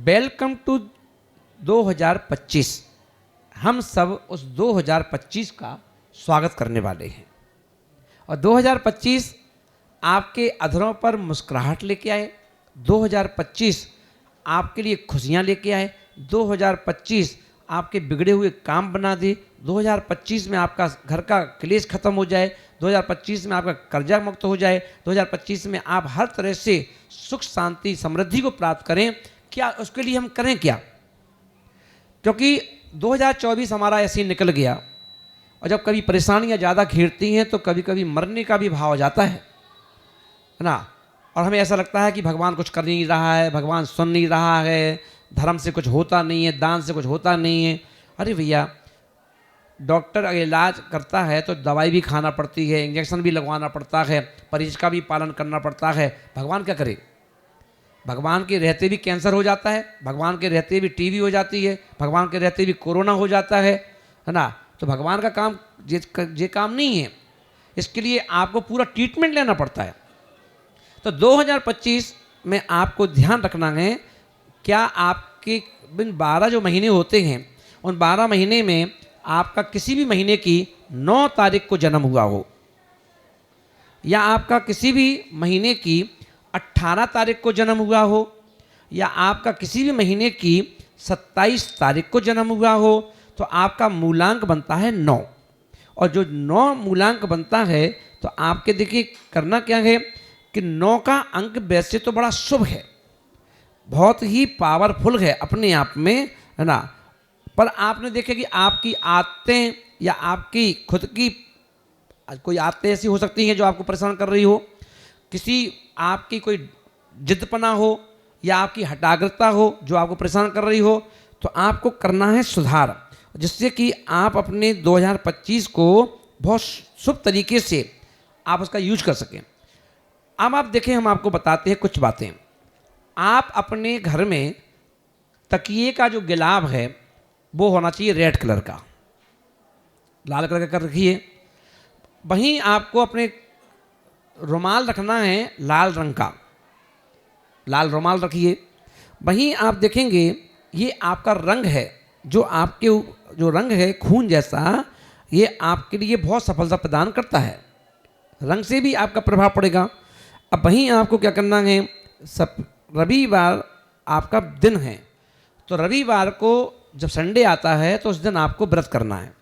Welcome to 2025। हम सब उस 2025 का स्वागत करने वाले हैं और 2025 आपके अधरों पर मुस्कुराहट लेके आए। 2025 आपके लिए खुशियां लेके आए। 2025 आपके बिगड़े हुए काम बना दे। 2025 में आपका घर का क्लेश खत्म हो जाए। 2025 में आपका कर्जा मुक्त हो जाए। 2025 में आप हर तरह से सुख शांति समृद्धि को प्राप्त करें। क्या उसके लिए हम करें क्या? क्योंकि 2024 हमारा ऐसे ही निकल गया और जब कभी परेशानियां ज़्यादा घेरती हैं तो कभी कभी मरने का भी भाव आ जाता है ना। और हमें ऐसा लगता है कि भगवान कुछ कर नहीं रहा है, भगवान सुन नहीं रहा है, धर्म से कुछ होता नहीं है, दान से कुछ होता नहीं है। अरे भैया, डॉक्टर अगर इलाज करता है तो दवाई भी खाना पड़ती है, इंजेक्शन भी लगवाना पड़ता है, परिज का भी पालन करना पड़ता है। भगवान क्या करे? भगवान के रहते भी कैंसर हो जाता है, भगवान के रहते भी टीबी हो जाती है, भगवान के रहते भी कोरोना हो जाता है ना। तो भगवान का काम ये काम नहीं है। इसके लिए आपको पूरा ट्रीटमेंट लेना पड़ता है। तो 2025 में आपको ध्यान रखना है, क्या आपके 12 जो महीने होते हैं उन 12 महीने में आपका किसी भी महीने की 9 तारीख को जन्म हुआ हो, या आपका किसी भी महीने की 18 तारीख को जन्म हुआ हो, या आपका किसी भी महीने की 27 तारीख को जन्म हुआ हो, तो आपका मूलांक बनता है 9। और जो 9 मूलांक बनता है तो आपके देखिए करना क्या है कि 9 का अंक वैसे तो बड़ा शुभ है, बहुत ही पावरफुल है अपने आप में, है ना। पर आपने देखा कि आपकी आदतें या आपकी खुद की कोई आदतें ऐसी हो सकती हैं जो आपको परेशान कर रही हो, किसी आपकी कोई जिद्दपना हो या आपकी हठाग्रता हो जो आपको परेशान कर रही हो, तो आपको करना है सुधार, जिससे कि आप अपने 2025 को बहुत शुभ तरीके से आप उसका यूज कर सकें। अब आप देखें, हम आपको बताते हैं कुछ बातें। आप अपने घर में तकिए का जो गिलाब है वो होना चाहिए रेड कलर का, लाल कलर का कर रखिए। वहीं आपको अपने रुमाल रखना है लाल रंग का, लाल रुमाल रखिए। वहीं आप देखेंगे ये आपका रंग है, जो आपके जो रंग है खून जैसा, ये आपके लिए बहुत सफलता प्रदान करता है। रंग से भी आपका प्रभाव पड़ेगा। अब वहीं आपको क्या करना है, सब रविवार आपका दिन है, तो रविवार को जब संडे आता है तो उस दिन आपको व्रत करना है।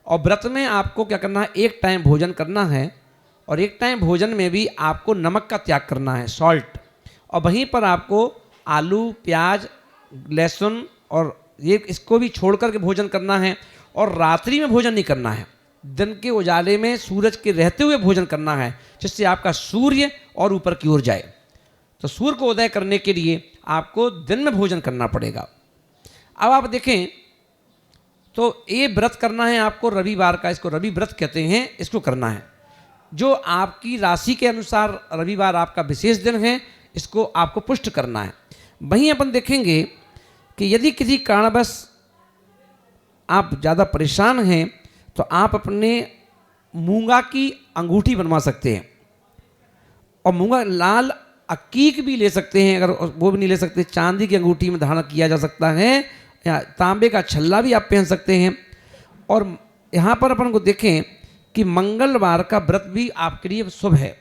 और व्रत में आपको क्या करना है, एक टाइम भोजन करना है, और एक टाइम भोजन में भी आपको नमक का त्याग करना है, सॉल्ट। और वहीं पर आपको आलू, प्याज, लहसुन और ये इसको भी छोड़ कर के भोजन करना है। और रात्रि में भोजन नहीं करना है, दिन के उजाले में सूरज के रहते हुए भोजन करना है, जिससे आपका सूर्य और ऊपर की ओर जाए। तो सूर्य को उदय करने के लिए आपको दिन में भोजन करना पड़ेगा। अब आप देखें तो ये व्रत करना है आपको रविवार का, इसको रवि व्रत कहते हैं, इसको करना है। जो आपकी राशि के अनुसार रविवार आपका विशेष दिन है, इसको आपको पुष्ट करना है। वहीं अपन देखेंगे कि यदि किसी कारणवश आप ज़्यादा परेशान हैं तो आप अपने मूंगा की अंगूठी बनवा सकते हैं, और मूंगा लाल अकीक भी ले सकते हैं। अगर वो भी नहीं ले सकते, चांदी की अंगूठी में धारण किया जा सकता है, या तांबे का छल्ला भी आप पहन सकते हैं। और यहाँ पर अपन को देखें कि मंगलवार का व्रत भी आपके लिए शुभ है।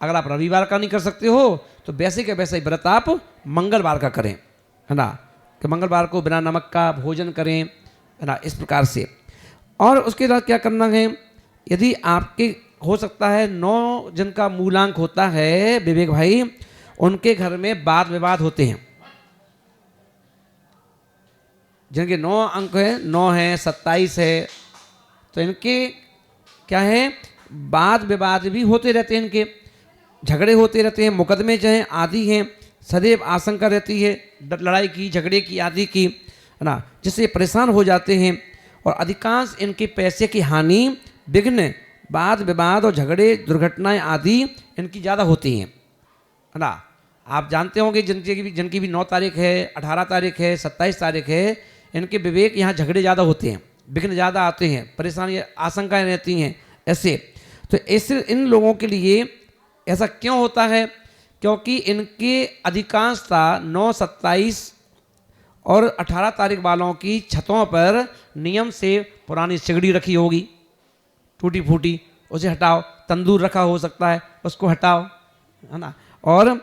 अगर आप रविवार का नहीं कर सकते हो तो वैसे के वैसे ही व्रत आप मंगलवार का करें, है ना, कि मंगलवार को बिना नमक का भोजन करें, है ना, इस प्रकार से। और उसके बाद क्या करना है, यदि आपके हो सकता है 9 जिनका मूलांक होता है विवेक भाई, उनके घर में वाद विवाद होते हैं। जिनके 9 अंक है, 9 है, 27 है, तो इनके क्या है, वाद विवाद भी होते रहते हैं, इनके झगड़े होते रहते हैं, मुकदमे जो हैं आदि हैं, सदैव आशंका रहती है लड़ाई की, झगड़े की, आदि की, है ना, जिससे परेशान हो जाते हैं। और अधिकांश इनके पैसे की हानि, विघ्न, वाद विवाद और झगड़े, दुर्घटनाएं आदि इनकी ज़्यादा होती हैं, है ना। आप जानते होंगे जिनकी भी 9 तारीख है, 18 तारीख है, 27 तारीख है, इनके विवेक यहाँ झगड़े ज़्यादा होते हैं, विघ्न ज़्यादा आते हैं, परेशानी आशंकाएँ रहती हैं ऐसे। तो ऐसे इन लोगों के लिए ऐसा क्यों होता है? क्योंकि इनके अधिकांशता 9, 27 और 18 तारीख वालों की छतों पर नियम से पुरानी सिगड़ी रखी होगी टूटी फूटी, उसे हटाओ। तंदूर रखा हो सकता है, उसको हटाओ, है ना, और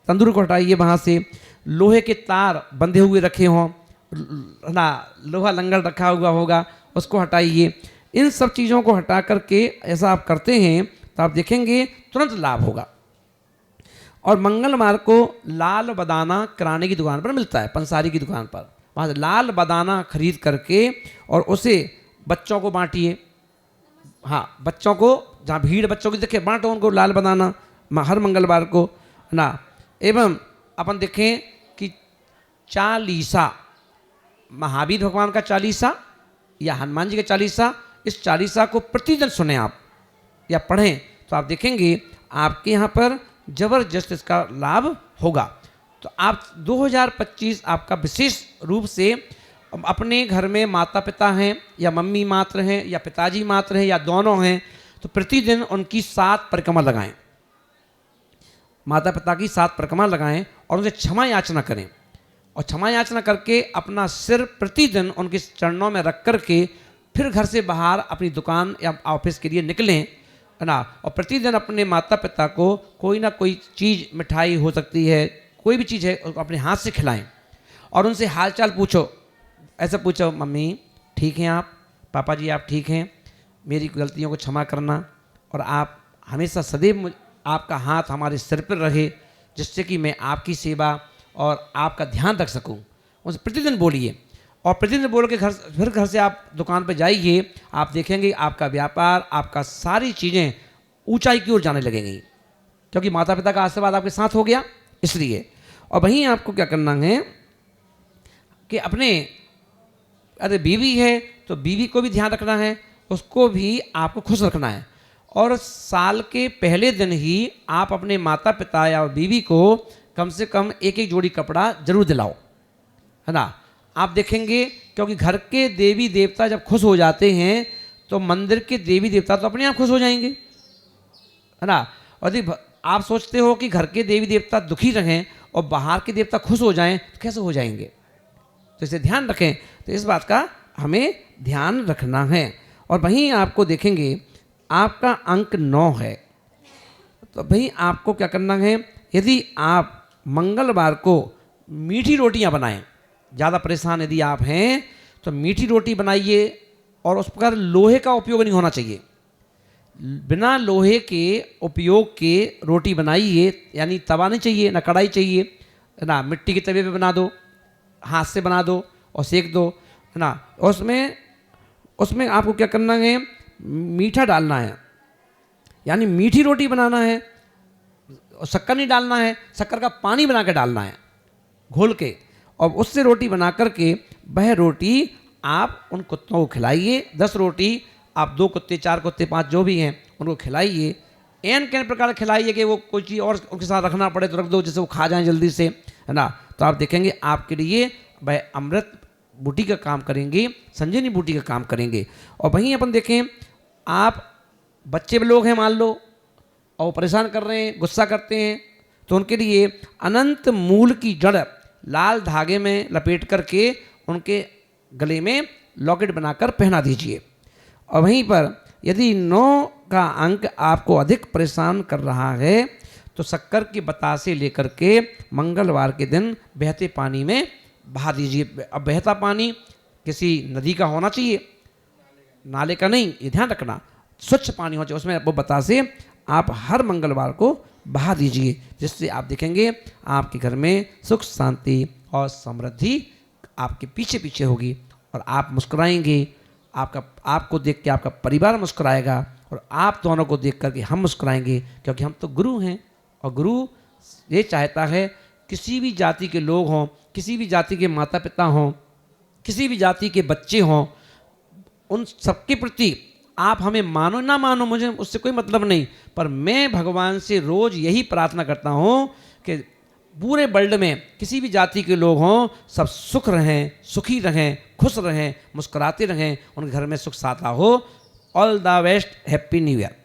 तंदूर को हटाइए वहाँ से। लोहे के तार बंधे हुए रखे हों, है ना, लोहा लंगड़ रखा हुआ होगा, उसको हटाइए। इन सब चीज़ों को हटा करके ऐसा आप करते हैं तो आप देखेंगे तुरंत लाभ होगा। और मंगलवार को लाल बदाना किराने की दुकान पर मिलता है, पंसारी की दुकान पर, वहाँ से लाल बदाना खरीद करके और उसे बच्चों को बांटिए। हाँ, बच्चों को, जहाँ भीड़ बच्चों की देखे, बांटो उनको लाल बदाना हर मंगलवार को, है ना। एवं अपन देखें कि चालीसा, महावीर भगवान का चालीसा या हनुमान जी का चालीसा, इस चालीसा को प्रतिदिन सुने आप या पढ़ें तो आप देखेंगे आपके यहाँ पर जबरदस्त इसका लाभ होगा। तो आप 2025 आपका विशेष रूप से अपने घर में माता पिता हैं या मम्मी मात्र हैं या पिताजी मात्र हैं या दोनों हैं, तो प्रतिदिन उनकी 7 परिक्रमा लगाएं, माता पिता की 7 परिक्रमा लगाएं और उनसे क्षमा याचना करें। और क्षमा याचना करके अपना सिर प्रतिदिन उनके चरणों में रख करके फिर घर से बाहर अपनी दुकान या ऑफिस के लिए निकलें, है ना। और प्रतिदिन अपने माता पिता को कोई ना कोई चीज़, मिठाई हो सकती है, कोई भी चीज़ है, अपने हाथ से खिलाएं और उनसे हालचाल पूछो। ऐसा पूछो, मम्मी ठीक हैं आप, पापा जी आप ठीक हैं, मेरी गलतियों को क्षमा करना, और आप हमेशा सदैव आपका हाथ हमारे सिर पर रहे, जिससे कि मैं आपकी सेवा और आपका ध्यान रख सकूं। उनसे प्रतिदिन बोलिए और प्रतिदिन बोल के फिर घर से आप दुकान पर जाइए, आप देखेंगे आपका व्यापार, आपका सारी चीज़ें ऊंचाई की ओर जाने लगेंगी, क्योंकि माता पिता का आशीर्वाद आपके साथ हो गया इसलिए। और वहीं आपको क्या करना है कि अपने, अरे बीवी है तो बीवी को भी ध्यान रखना है, उसको भी आपको खुश रखना है। और साल के पहले दिन ही आप अपने माता पिता या बीवी को कम से कम एक एक जोड़ी कपड़ा जरूर दिलाओ, है ना। आप देखेंगे क्योंकि घर के देवी देवता जब खुश हो जाते हैं तो मंदिर के देवी देवता तो अपने आप खुश हो जाएंगे, है ना। और यदि आप सोचते हो कि घर के देवी देवता दुखी रहें और बाहर के देवता खुश हो जाएं तो कैसे हो जाएंगे, तो इसे ध्यान रखें। तो इस बात का हमें ध्यान रखना है। और वहीं आपको देखेंगे आपका अंक 9 है, तो भाई आपको क्या करना है, यदि आप मंगलवार को मीठी रोटियां बनाएं, ज़्यादा परेशान यदि आप हैं तो मीठी रोटी बनाइए, और उस पर लोहे का उपयोग नहीं होना चाहिए। बिना लोहे के उपयोग के रोटी बनाइए, यानी तवा नहीं चाहिए, ना कढ़ाई चाहिए, है ना। मिट्टी के तवे पे बना दो, हाथ से बना दो और सेक दो, है ना। उसमें आपको क्या करना है, मीठा डालना है, यानी मीठी रोटी बनाना है, और शक्कर नहीं डालना है, शक्कर का पानी बना के डालना है घोल के, और उससे रोटी बना करके वह रोटी आप उन कुत्तों को खिलाइए। 10 रोटी आप 2 कुत्ते, 4 कुत्ते, 5 जो भी हैं उनको खिलाइए। एन के प्रकार खिलाइए कि वो कोई चीज़ और उनके साथ रखना पड़े तो रख दो, जिससे वो खा जाएं जल्दी से, है ना। तो आप देखेंगे आपके लिए वह अमृत बूटी का काम करेंगे, संजीवनी बूटी का काम करेंगे। और वहीं अपन देखें, आप बच्चे लोग हैं मान लो और वो परेशान कर रहे हैं, गुस्सा करते हैं, तो उनके लिए अनंत मूल की जड़ लाल धागे में लपेट करके उनके गले में लॉकेट बनाकर पहना दीजिए। और वहीं पर यदि 9 का अंक आपको अधिक परेशान कर रहा है तो शक्कर की बतासे लेकर के मंगलवार के दिन बहते पानी में बहा दीजिए। अब बहता पानी किसी नदी का होना चाहिए, नाले का नहीं, ये ध्यान रखना, स्वच्छ पानी हो चाहिए, उसमें वो बतासे आप हर मंगलवार को बहा दीजिए, जिससे आप देखेंगे आपके घर में सुख शांति और समृद्धि आपके पीछे पीछे होगी, और आप मुस्कुराएंगे, आपको देख के आपका परिवार मुस्कुराएगा, और आप दोनों को देख करके हम मुस्कुराएंगे, क्योंकि हम तो गुरु हैं। और गुरु ये चाहता है किसी भी जाति के लोग हों, किसी भी जाति के माता पिता हों, किसी भी जाति के बच्चे हों, उन सबके प्रति आप हमें मानो ना मानो, मुझे उससे कोई मतलब नहीं, पर मैं भगवान से रोज़ यही प्रार्थना करता हूँ कि पूरे वर्ल्ड में किसी भी जाति के लोग हों, सब सुख रहें, सुखी रहें, खुश रहें, मुस्कुराते रहें, उनके घर में सुख साता हो। All the best, happy new year.